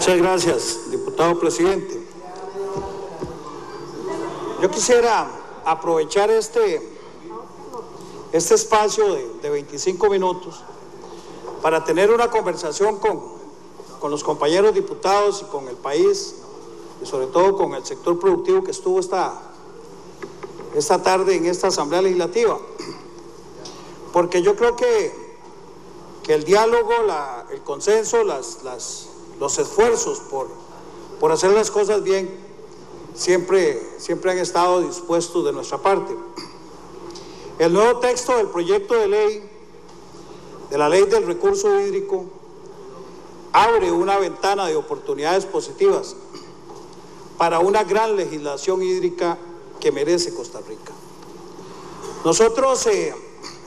Muchas gracias, diputado presidente. Yo quisiera aprovechar este espacio de 25 minutos para tener una conversación con los compañeros diputados y con el país, y sobre todo con el sector productivo que estuvo esta tarde en esta Asamblea Legislativa. Porque yo creo que el diálogo, el consenso, los esfuerzos por hacer las cosas bien siempre han estado dispuestos de nuestra parte. El nuevo texto del proyecto de ley, de la ley del recurso hídrico, abre una ventana de oportunidades positivas para una gran legislación hídrica que merece Costa Rica. Nosotros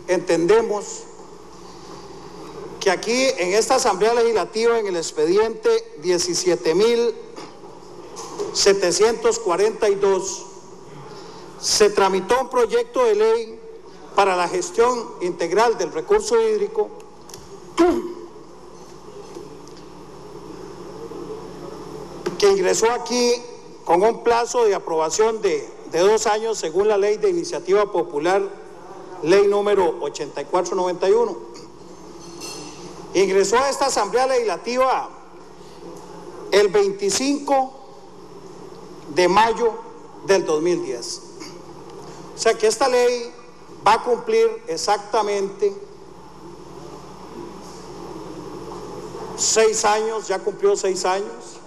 entendemos que aquí en esta Asamblea Legislativa, en el expediente 17.742, se tramitó un proyecto de ley para la gestión integral del recurso hídrico que ingresó aquí con un plazo de aprobación de 2 años según la ley de iniciativa popular, ley número 8491. Ingresó a esta Asamblea Legislativa el 25 de mayo del 2010. O sea que esta ley va a cumplir exactamente 6 años, ya cumplió 6 años,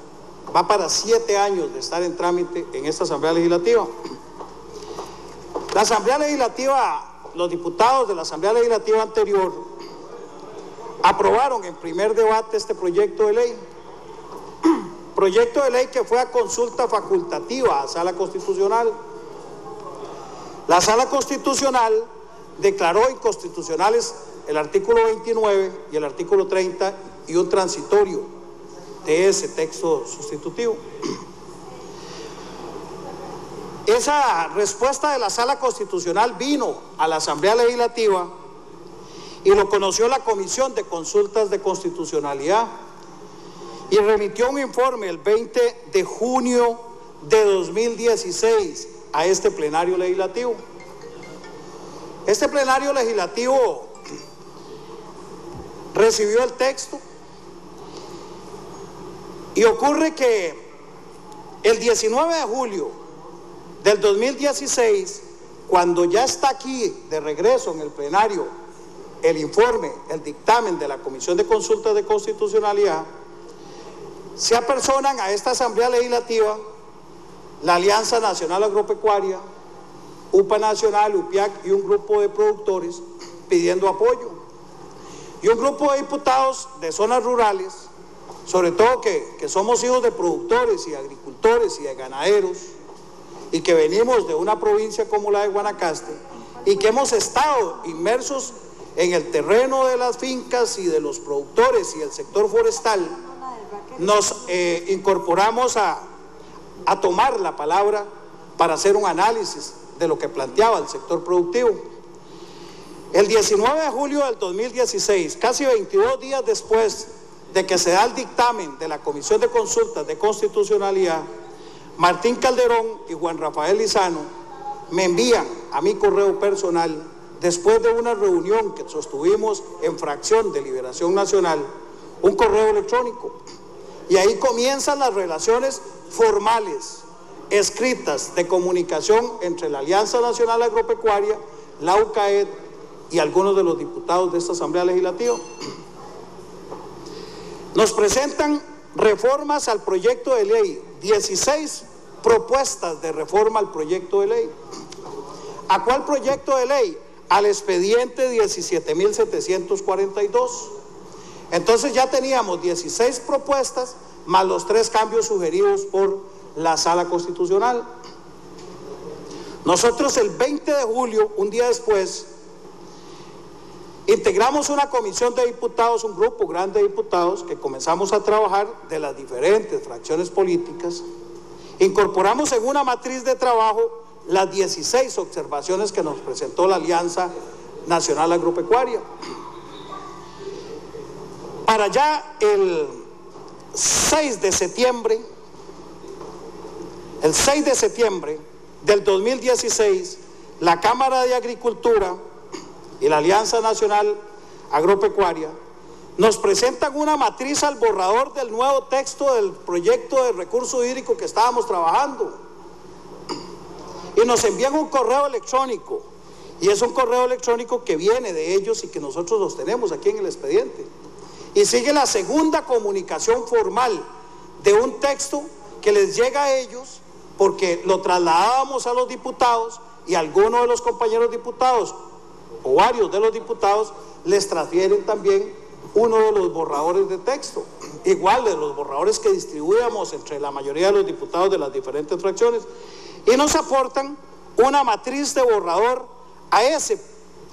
va para 7 años de estar en trámite en esta Asamblea Legislativa. La Asamblea Legislativa, los diputados de la Asamblea Legislativa anterior aprobaron en primer debate este proyecto de ley. Proyecto de ley que fue a consulta facultativa a Sala Constitucional. La Sala Constitucional declaró inconstitucionales el artículo 29 y el artículo 30 y un transitorio de ese texto sustitutivo. Esa respuesta de la Sala Constitucional vino a la Asamblea Legislativa y lo conoció la Comisión de Consultas de Constitucionalidad y remitió un informe el 20 de junio de 2016 a este plenario legislativo. Este plenario legislativo recibió el texto y ocurre que el 19 de julio del 2016, cuando ya está aquí de regreso en el plenario el informe, el dictamen de la Comisión de Consultas de Constitucionalidad, se apersonan a esta Asamblea Legislativa la Alianza Nacional Agropecuaria, UPA Nacional, UPIAC y un grupo de productores pidiendo apoyo. Y un grupo de diputados de zonas rurales, sobre todo que somos hijos de productores y agricultores y de ganaderos, y que venimos de una provincia como la de Guanacaste, y que hemos estado inmersos en el terreno de las fincas y de los productores y el sector forestal, nos incorporamos a tomar la palabra para hacer un análisis de lo que planteaba el sector productivo. El 19 de julio del 2016, casi 22 días después de que se da el dictamen de la Comisión de Consultas de Constitucionalidad, Martín Calderón y Juan Rafael Lizano me envían a mi correo personal, después de una reunión que sostuvimos en fracción de Liberación Nacional, un correo electrónico. Y ahí comienzan las relaciones formales, escritas, de comunicación entre la Alianza Nacional Agropecuaria, la UCAED y algunos de los diputados de esta Asamblea Legislativa. Nos presentan reformas al proyecto de ley, 16 propuestas de reforma al proyecto de ley. ¿A cuál proyecto de ley? Al expediente 17.742. Entonces ya teníamos 16 propuestas más los 3 cambios sugeridos por la Sala Constitucional. Nosotros el 20 de julio, un día después, integramos una comisión de diputados, un grupo grande de diputados, que comenzamos a trabajar de las diferentes fracciones políticas. Incorporamos en una matriz de trabajo las 16 observaciones que nos presentó la Alianza Nacional Agropecuaria. Para ya el 6 de septiembre, el 6 de septiembre del 2016, la Cámara de Agricultura y la Alianza Nacional Agropecuaria nos presentan una matriz al borrador del nuevo texto del proyecto de recurso hídrico que estábamos trabajando. Y nos envían un correo electrónico, y es un correo electrónico que viene de ellos y que nosotros los tenemos aquí en el expediente. Y sigue la segunda comunicación formal de un texto que les llega a ellos porque lo trasladábamos a los diputados y algunos de los compañeros diputados o varios de los diputados les transfieren también uno de los borradores de texto, igual de los borradores que distribuíamos entre la mayoría de los diputados de las diferentes fracciones, y nos aportan una matriz de borrador a ese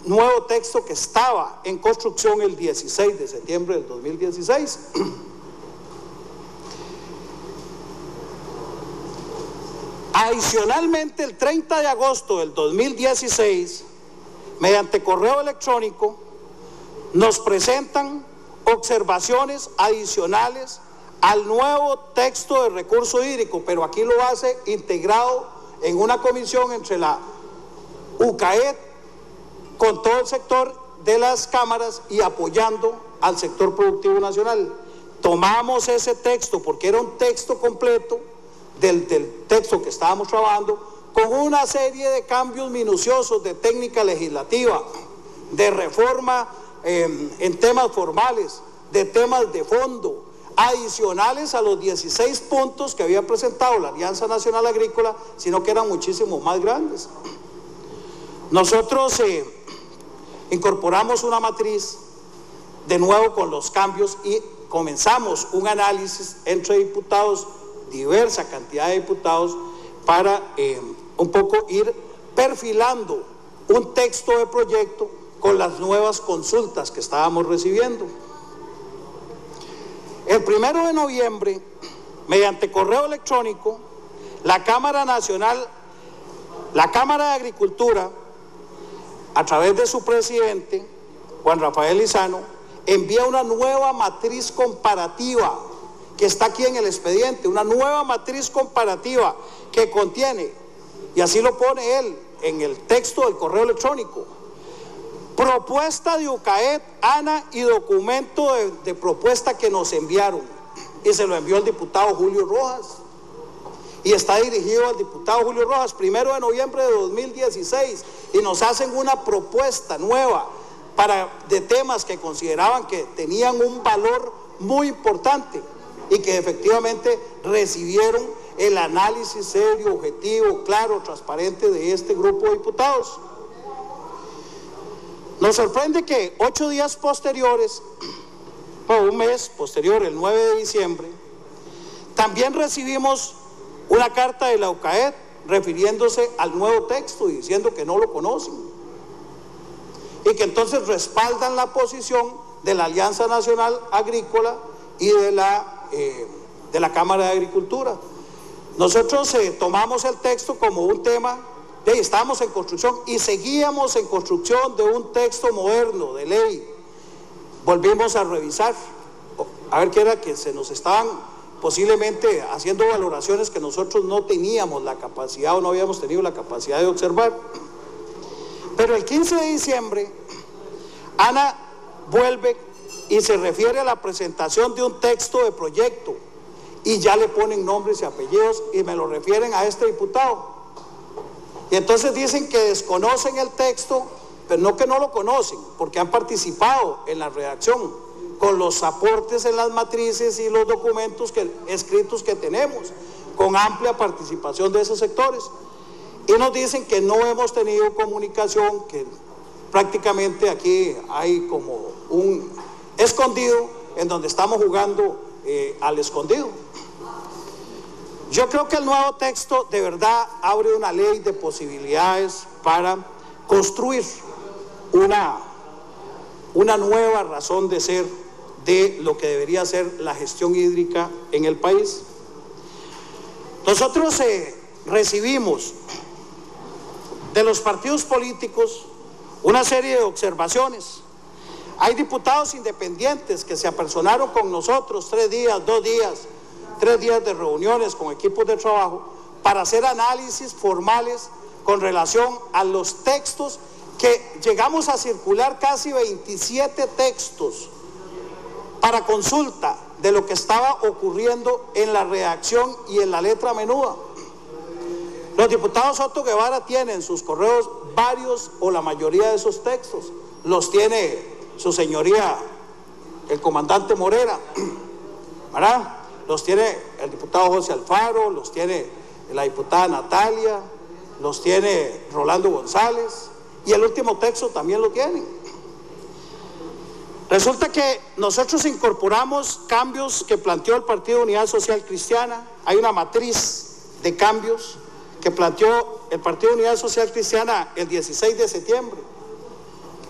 nuevo texto que estaba en construcción el 16 de septiembre del 2016. Adicionalmente, el 30 de agosto del 2016, mediante correo electrónico, nos presentan observaciones adicionales al nuevo texto de recurso hídrico, pero aquí lo hace integrado en una comisión entre la UCAED con todo el sector de las cámaras y apoyando al sector productivo nacional. Tomamos ese texto porque era un texto completo del texto que estábamos trabajando, con una serie de cambios minuciosos de técnica legislativa, de reforma en temas formales, de temas de fondo, adicionales a los 16 puntos que había presentado la Alianza Nacional Agrícola, sino que eran muchísimo más grandes. Nosotros incorporamos una matriz de nuevo con los cambios y comenzamos un análisis entre diputados, diversa cantidad de diputados, para un poco ir perfilando un texto de proyecto con las nuevas consultas que estábamos recibiendo. El 1 de noviembre, mediante correo electrónico, la Cámara de Agricultura, a través de su presidente, Juan Rafael Lizano, envía una nueva matriz comparativa que está aquí en el expediente, una nueva matriz comparativa que contiene, y así lo pone él en el texto del correo electrónico, propuesta de UCAED, ANA y documento de propuesta que nos enviaron, y se lo envió el diputado Julio Rojas, y está dirigido al diputado Julio Rojas, 1 de noviembre de 2016, y nos hacen una propuesta nueva de temas que consideraban que tenían un valor muy importante y que efectivamente recibieron el análisis serio, objetivo, claro, transparente de este grupo de diputados. Nos sorprende que 8 días posteriores, o un mes posterior, el 9 de diciembre, también recibimos una carta de la UCAED refiriéndose al nuevo texto y diciendo que no lo conocen y que entonces respaldan la posición de la Alianza Nacional Agrícola y de la Cámara de Agricultura. Nosotros tomamos el texto como un tema estábamos en construcción y seguíamos en construcción de un texto moderno de ley. Volvimos a revisar, a ver qué era que se nos estaban posiblemente haciendo valoraciones que nosotros no teníamos la capacidad o no habíamos tenido la capacidad de observar. Pero el 15 de diciembre, ANA vuelve y se refiere a la presentación de un texto de proyecto y ya le ponen nombres y apellidos y me lo refieren a este diputado. Y entonces dicen que desconocen el texto, pero no que no lo conocen, porque han participado en la redacción con los aportes en las matrices y los documentos escritos que tenemos, con amplia participación de esos sectores. Y nos dicen que no hemos tenido comunicación, que prácticamente aquí hay como un escondido en donde estamos jugando al escondido. Yo creo que el nuevo texto de verdad abre una ley de posibilidades para construir una nueva razón de ser de lo que debería ser la gestión hídrica en el país. Nosotros recibimos de los partidos políticos una serie de observaciones Hay diputados independientes que se apersonaron con nosotros 3 días, 2 días, 3 días de reuniones con equipos de trabajo para hacer análisis formales con relación a los textos que llegamos a circular, casi 27 textos para consulta de lo que estaba ocurriendo en la redacción y en la letra menuda. Los diputados Soto Guevara tienen en sus correos varios o la mayoría de esos textos. Los tiene su señoría, el comandante Morera, ¿verdad? Los tiene el diputado José Alfaro, los tiene la diputada Natalia, los tiene Rolando González, y el último texto también lo tienen. Resulta que nosotros incorporamos cambios que planteó el Partido Unidad Social Cristiana. Hay una matriz de cambios que planteó el Partido Unidad Social Cristiana el 16 de septiembre.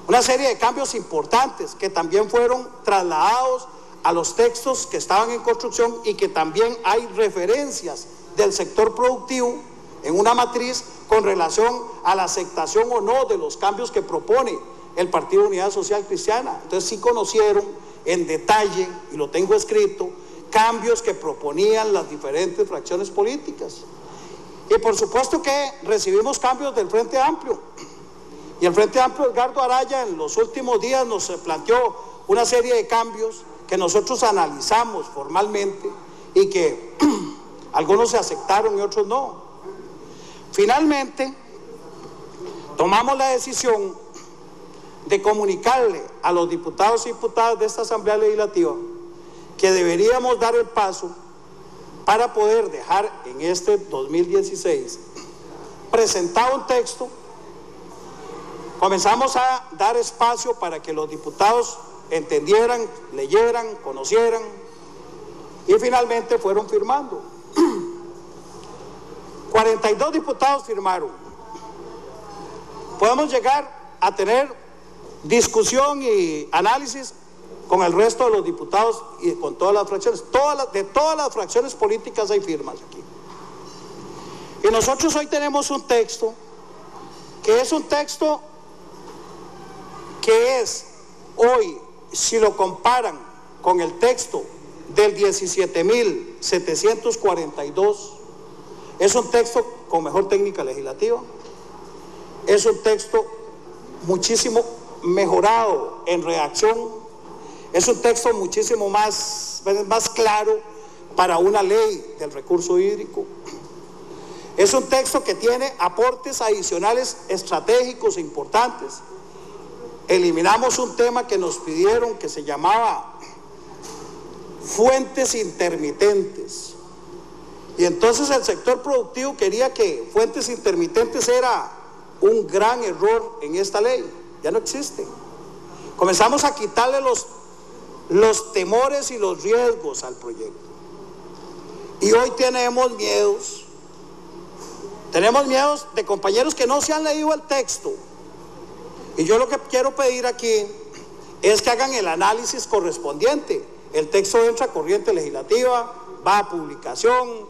Una serie de cambios importantes que también fueron trasladados a los textos que estaban en construcción y que también hay referencias del sector productivo en una matriz con relación a la aceptación o no de los cambios que propone el Partido Unidad Social Cristiana. Entonces sí conocieron en detalle, y lo tengo escrito, cambios que proponían las diferentes fracciones políticas. Y por supuesto que recibimos cambios del Frente Amplio. Y el Frente Amplio, Edgardo Araya, en los últimos días nos planteó una serie de cambios que nosotros analizamos formalmente y que algunos se aceptaron y otros no. Finalmente, tomamos la decisión de comunicarle a los diputados y diputadas de esta Asamblea Legislativa que deberíamos dar el paso para poder dejar en este 2016 presentado un texto. Comenzamos a dar espacio para que los diputados entendieran, leyeran, conocieran, y finalmente fueron firmando. 42 diputados firmaron. Podemos llegar a tener discusión y análisis con el resto de los diputados y con todas las fracciones. De todas las fracciones políticas hay firmas aquí. Y nosotros hoy tenemos un texto que es un texto que es hoy, si lo comparan con el texto del 17.742, es un texto con mejor técnica legislativa, es un texto muchísimo mejorado en redacción, es un texto muchísimo más claro para una ley del recurso hídrico, es un texto que tiene aportes adicionales estratégicos e importantes. Eliminamos un tema que nos pidieron que se llamaba fuentes intermitentes. Y entonces el sector productivo quería que fuentes intermitentes era un gran error en esta ley. Ya no existe. Comenzamos a quitarle los temores y los riesgos al proyecto. Y hoy tenemos miedos. Tenemos miedos de compañeros que no se han leído el texto. Y yo lo que quiero pedir aquí es que hagan el análisis correspondiente. El texto entra a corriente legislativa, va a publicación,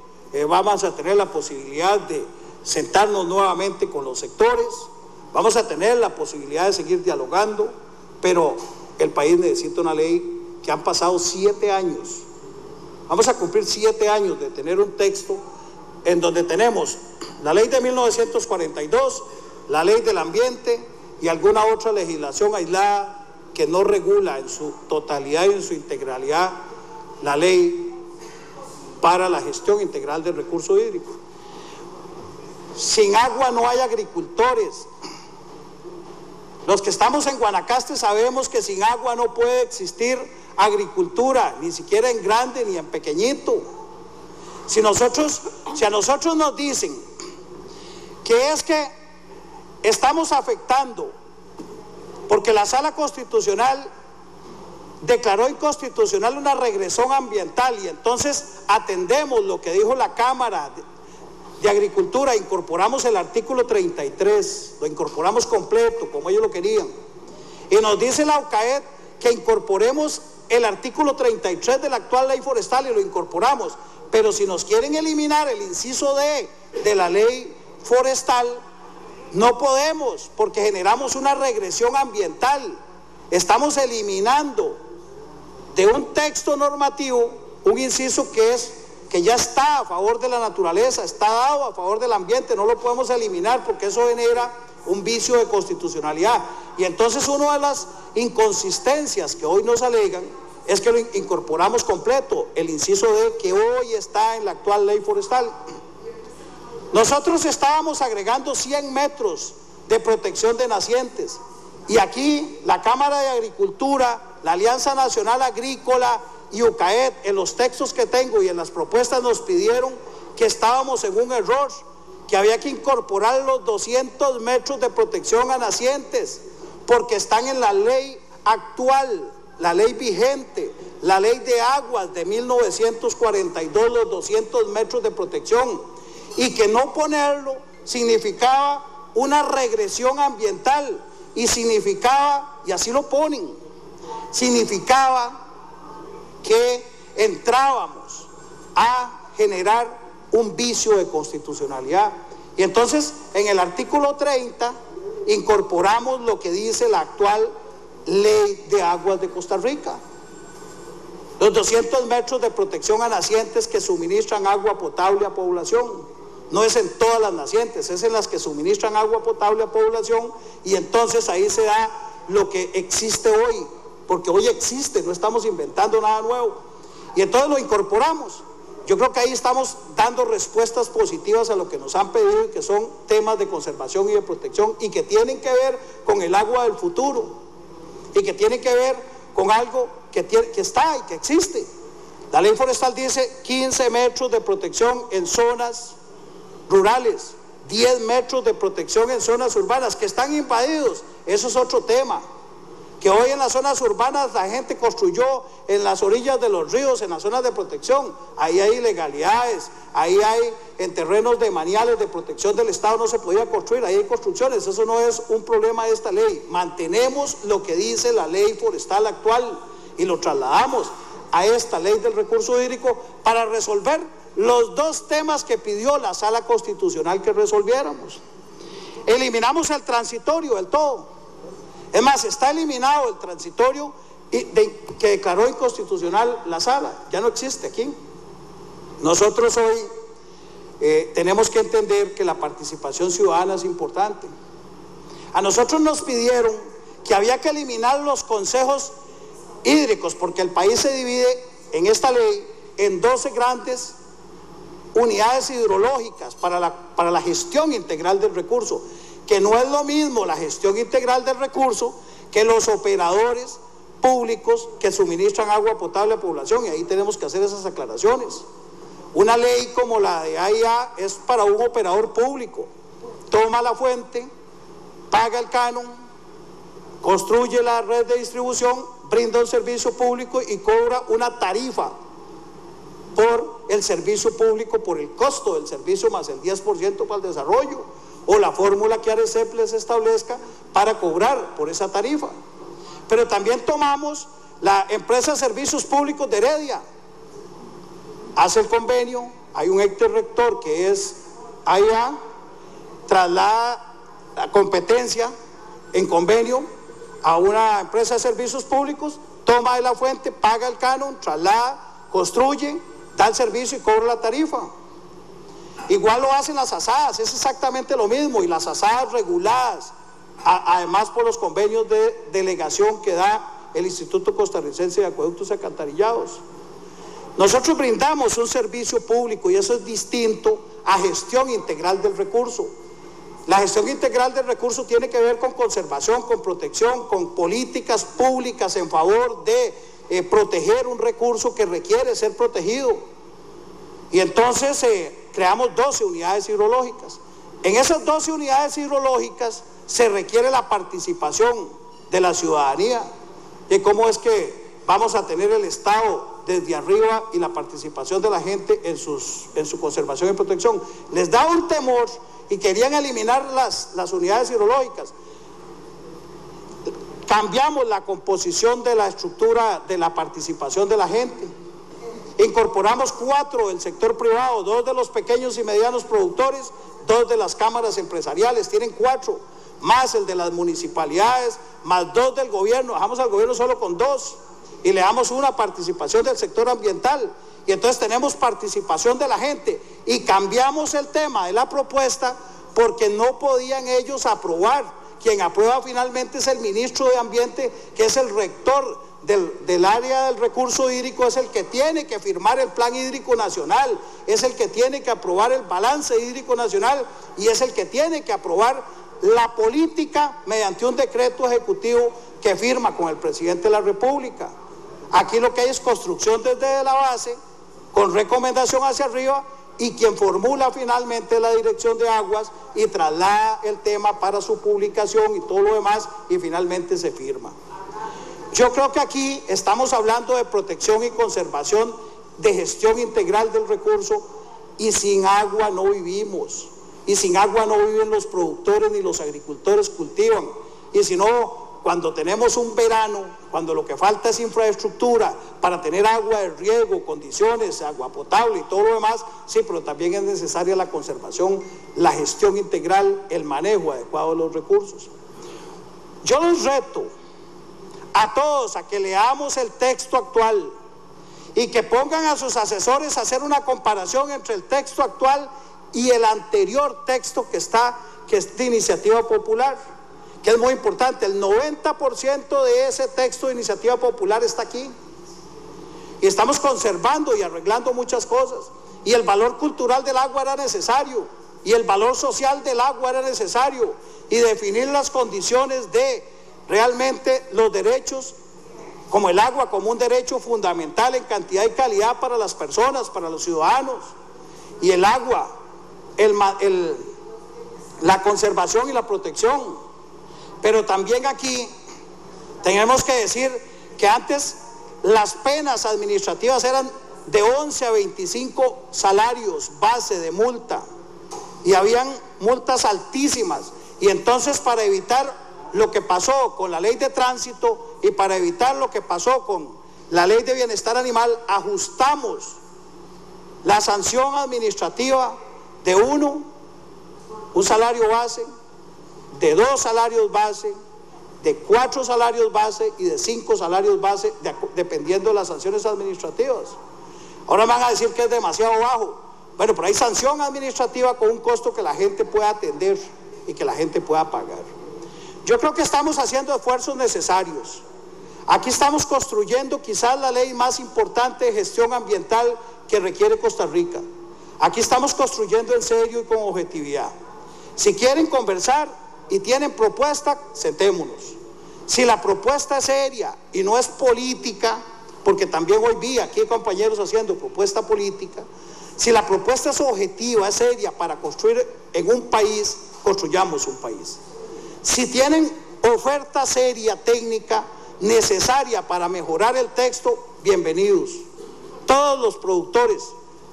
vamos a tener la posibilidad de sentarnos nuevamente con los sectores, vamos a tener la posibilidad de seguir dialogando, pero el país necesita una ley que han pasado 7 años. Vamos a cumplir 7 años de tener un texto en donde tenemos la ley de 1942, la ley del ambiente y alguna otra legislación aislada que no regula en su totalidad y en su integralidad la ley para la gestión integral del recurso hídrico. Sin agua no hay agricultores. Los que estamos en Guanacaste sabemos que sin agua no puede existir agricultura, ni siquiera en grande ni en pequeñito. Si a nosotros nos dicen que es que estamos afectando porque la Sala Constitucional declaró inconstitucional una regresión ambiental y entonces atendemos lo que dijo la Cámara de Agricultura, incorporamos el artículo 33, lo incorporamos completo como ellos lo querían, y nos dice la OCAED que incorporemos el artículo 33 de la actual ley forestal y lo incorporamos, pero si nos quieren eliminar el inciso D de la ley forestal, no podemos, porque generamos una regresión ambiental. estamos eliminando de un texto normativo un inciso que ya está a favor de la naturaleza, está dado a favor del ambiente, no lo podemos eliminar porque eso genera un vicio de constitucionalidad. Y entonces una de las inconsistencias que hoy nos alegan es que lo incorporamos completo, el inciso D que hoy está en la actual ley forestal. Nosotros estábamos agregando 100 metros de protección de nacientes y aquí la Cámara de Agricultura, la Alianza Nacional Agrícola y UCAED, en los textos que tengo y en las propuestas nos pidieron que estábamos en un error, que había que incorporar los 200 metros de protección a nacientes, porque están en la ley actual, la ley vigente, la ley de aguas de 1942, los 200 metros de protección, y que no ponerlo significaba una regresión ambiental, y significaba, y así lo ponen, significaba que entrábamos a generar un vicio de constitucionalidad. Y entonces en el artículo 30 incorporamos lo que dice la actual ley de aguas de Costa Rica, los 200 metros de protección a nacientes que suministran agua potable a población. No es en todas las nacientes, es en las que suministran agua potable a población, y entonces ahí se da lo que existe hoy, porque hoy existe, no estamos inventando nada nuevo, y entonces lo incorporamos. Yo creo que ahí estamos dando respuestas positivas a lo que nos han pedido, y que son temas de conservación y de protección, y que tienen que ver con el agua del futuro, y que tienen que ver con algo que está y que existe. La ley forestal dice 15 metros de protección en zonas rurales, 10 metros de protección en zonas urbanas que están invadidos. Eso es otro tema, que hoy en las zonas urbanas la gente construyó en las orillas de los ríos, en las zonas de protección. Ahí hay ilegalidades, ahí hay en terrenos de maniales de protección del Estado no se podía construir, ahí hay construcciones. Eso no es un problema de esta ley. Mantenemos lo que dice la ley forestal actual y lo trasladamos a esta ley del recurso hídrico para resolver los dos temas que pidió la Sala Constitucional que resolviéramos. Eliminamos el transitorio del todo. Es más, está eliminado el transitorio que declaró inconstitucional la Sala, ya no existe aquí. Nosotros hoy tenemos que entender que la participación ciudadana es importante. A nosotros nos pidieron que había que eliminar los consejos hídricos, porque el país se divide en esta ley en 12 grandes unidades hidrológicas para la gestión integral del recurso, que no es lo mismo la gestión integral del recurso que los operadores públicos que suministran agua potable a población, y ahí tenemos que hacer esas aclaraciones. Una ley como la de AIA es para un operador público, toma la fuente, paga el canon, construye la red de distribución, brinda un servicio público y cobra una tarifa por el servicio público, por el costo del servicio más el 10% para el desarrollo, o la fórmula que ARECEP les establezca para cobrar por esa tarifa. Pero también tomamos la empresa de servicios públicos de Heredia, hace el convenio, hay un ente rector que es AIA, traslada la competencia en convenio a una empresa de servicios públicos, toma de la fuente, paga el canon, traslada, construye, da el servicio y cobra la tarifa. Igual lo hacen las asadas, es exactamente lo mismo, y las asadas reguladas, además por los convenios de delegación que da el Instituto Costarricense de Acueductos y Alcantarillados. Nosotros brindamos un servicio público y eso es distinto a gestión integral del recurso. La gestión integral del recurso tiene que ver con conservación, con protección, con políticas públicas en favor de proteger un recurso que requiere ser protegido. Y entonces creamos 12 unidades hidrológicas. En esas 12 unidades hidrológicas se requiere la participación de la ciudadanía, de cómo es que vamos a tener el Estado desde arriba y la participación de la gente en su conservación y protección. Les da un temor y querían eliminar las unidades hidrológicas. Cambiamos la composición de la estructura de la participación de la gente. Incorporamos 4 del sector privado, 2 de los pequeños y medianos productores, 2 de las cámaras empresariales, tienen 4. más el de las municipalidades, más 2 del gobierno, dejamos al gobierno solo con 2 y le damos una participación del sector ambiental, y entonces tenemos participación de la gente, y cambiamos el tema de la propuesta porque no podían ellos aprobar. Quien aprueba finalmente es el ministro de Ambiente, que es el rector del área del recurso hídrico, es el que tiene que firmar el Plan Hídrico Nacional, es el que tiene que aprobar el Balance Hídrico Nacional, y es el que tiene que aprobar la política mediante un decreto ejecutivo que firma con el presidente de la República. Aquí lo que hay es construcción desde la base, con recomendación hacia arriba, y quien formula finalmente la Dirección de Aguas y traslada el tema para su publicación y todo lo demás, y finalmente se firma. Yo creo que aquí estamos hablando de protección y conservación, de gestión integral del recurso, y sin agua no vivimos, y sin agua no viven los productores ni los agricultores cultivan, y si no, cuando tenemos un verano, cuando lo que falta es infraestructura para tener agua de riego, condiciones, agua potable y todo lo demás, sí, pero también es necesaria la conservación, la gestión integral, el manejo adecuado de los recursos. Yo los reto a todos a que leamos el texto actual y que pongan a sus asesores a hacer una comparación entre el texto actual y el anterior texto que es de Iniciativa Popular, que es muy importante. El 90% de ese texto de Iniciativa Popular está aquí, y estamos conservando y arreglando muchas cosas, y el valor cultural del agua era necesario, y el valor social del agua era necesario, y definir las condiciones de realmente los derechos, como el agua como un derecho fundamental en cantidad y calidad para las personas, para los ciudadanos, y el agua, la conservación y la protección. Pero también aquí tenemos que decir que antes las penas administrativas eran de 11 a 25 salarios base de multa, y habían multas altísimas, y entonces para evitar lo que pasó con la ley de tránsito y para evitar lo que pasó con la ley de bienestar animal, ajustamos la sanción administrativa de un salario base, de 2 salarios base, de 4 salarios base y de 5 salarios base, dependiendo de las sanciones administrativas. Ahora me van a decir que es demasiado bajo. Bueno, pero hay sanción administrativa con un costo que la gente pueda atender y que la gente pueda pagar. Yo creo que estamos haciendo esfuerzos necesarios. Aquí estamos construyendo quizás la ley más importante de gestión ambiental que requiere Costa Rica. Aquí estamos construyendo en serio y con objetividad. Si quieren conversar y tienen propuesta, sentémonos. Si la propuesta es seria y no es política, porque también hoy vi aquí compañeros haciendo propuesta política, si la propuesta es objetiva, es seria para construir en un país, construyamos un país. Si tienen oferta seria, técnica, necesaria para mejorar el texto, bienvenidos. Todos los productores,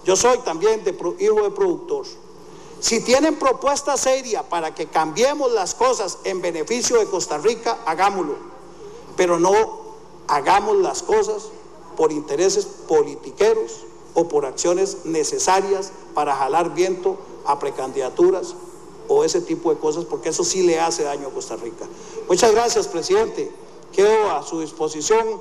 yo soy también hijo de productor. Si tienen propuesta seria para que cambiemos las cosas en beneficio de Costa Rica, hagámoslo, pero no hagamos las cosas por intereses politiqueros o por acciones necesarias para jalar viento a precandidaturas o ese tipo de cosas, porque eso sí le hace daño a Costa Rica. Muchas gracias, presidente. Quedo a su disposición.